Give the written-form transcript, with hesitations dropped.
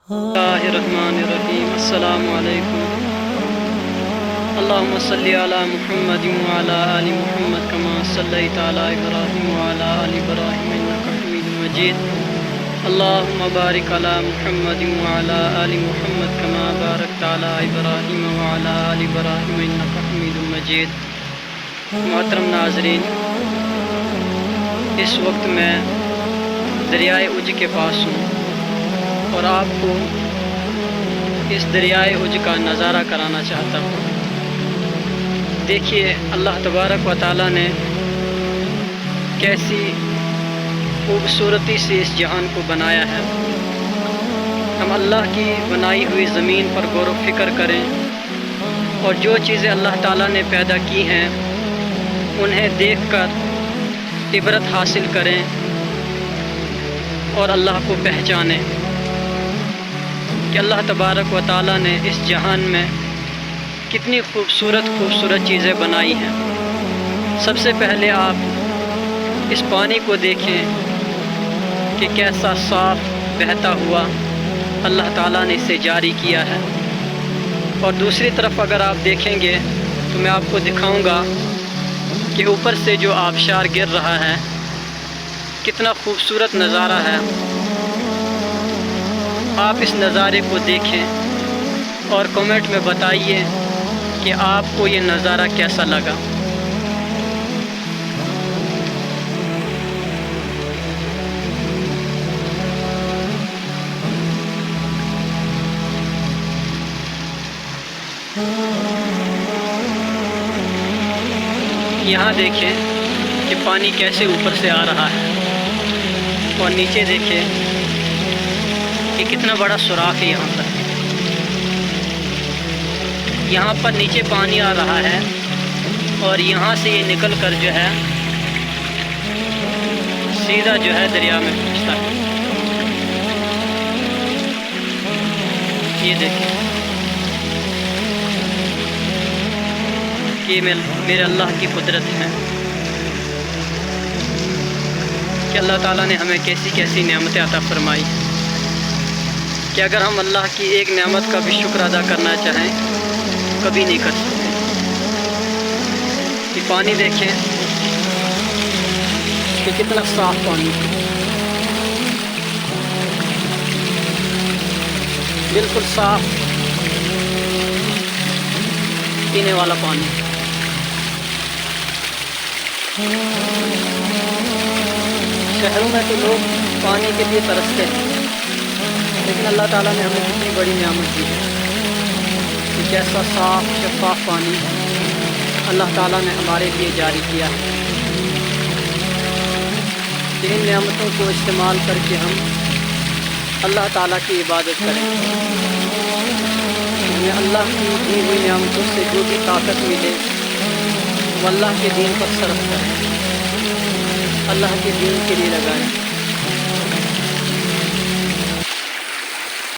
اللہ الرحمن الرحیم۔ السلام علیکم۔ اللہم صلی علی محمد وعلی آل محمد کما صلیت علی ابراہیم وعلی آل ابراہیم انک حمید مجید۔ اللہم بارک علی محمد وعلی آل محمد کما بارکت علی ابراہیم وعلی آل ابراہیم انک حمید مجید۔ محترم ناظرین، اس وقت میں دریائے اج کے پاس ہوں اور آپ کو اس دریائے اج کا نظارہ کرانا چاہتا ہوں۔ دیکھیے اللہ تبارک و تعالیٰ نے کیسی خوبصورتی سے اس جہان کو بنایا ہے۔ ہم اللہ کی بنائی ہوئی زمین پر غور و فکر کریں اور جو چیزیں اللہ تعالیٰ نے پیدا کی ہیں انہیں دیکھ کر عبرت حاصل کریں اور اللہ کو پہچانیں کہ اللہ تبارک و تعالیٰ نے اس جہان میں کتنی خوبصورت چیزیں بنائی ہیں۔ سب سے پہلے آپ اس پانی کو دیکھیں کہ کیسا صاف بہتا ہوا اللہ تعالیٰ نے اسے جاری کیا ہے، اور دوسری طرف اگر آپ دیکھیں گے تو میں آپ کو دکھاؤں گا کہ اوپر سے جو آبشار گر رہا ہے کتنا خوبصورت نظارہ ہے۔ آپ اس نظارے کو دیکھیں اور کمنٹ میں بتائیے کہ آپ کو یہ نظارہ کیسا لگا۔ یہاں دیکھیں کہ پانی کیسے اوپر سے آ رہا ہے، اور نیچے دیکھیں کہ کتنا بڑا سوراخ ہے یہاں پر نیچے پانی آ رہا ہے اور یہاں سے یہ نکل کر جو ہے سیدھا جو ہے دریا میں پہنچتا ہے۔ یہ دیکھیں کہ میرے اللہ کی قدرت ہے کہ اللہ تعالیٰ نے ہمیں کیسی کیسی نعمتیں عطا فرمائی کہ اگر ہم اللہ کی ایک نعمت کا بھی شکر ادا کرنا چاہیں کبھی نہیں کر سکتے۔ یہ پانی دیکھیں کہ کتنا صاف پانی ہے، بالکل صاف پینے والا پانی۔ شہروں میں تو لوگ پانی کے لیے ترستے ہیں، لیکن اللہ تعالیٰ نے ہمیں کتنی بڑی نعمت دی ہے کہ کیسا صاف شفاف پانی اللہ تعالیٰ نے ہمارے لیے جاری کیا ہے۔ ان نعمتوں کو استعمال کر کے ہم اللہ تعالیٰ کی عبادت کریں، ہمیں اللہ کی دی ہوئی نعمتوں سے جو بھی طاقت ملے وہ اللہ کے دین پر صرف کریں، اللہ کے دین کے لیے لگائیں۔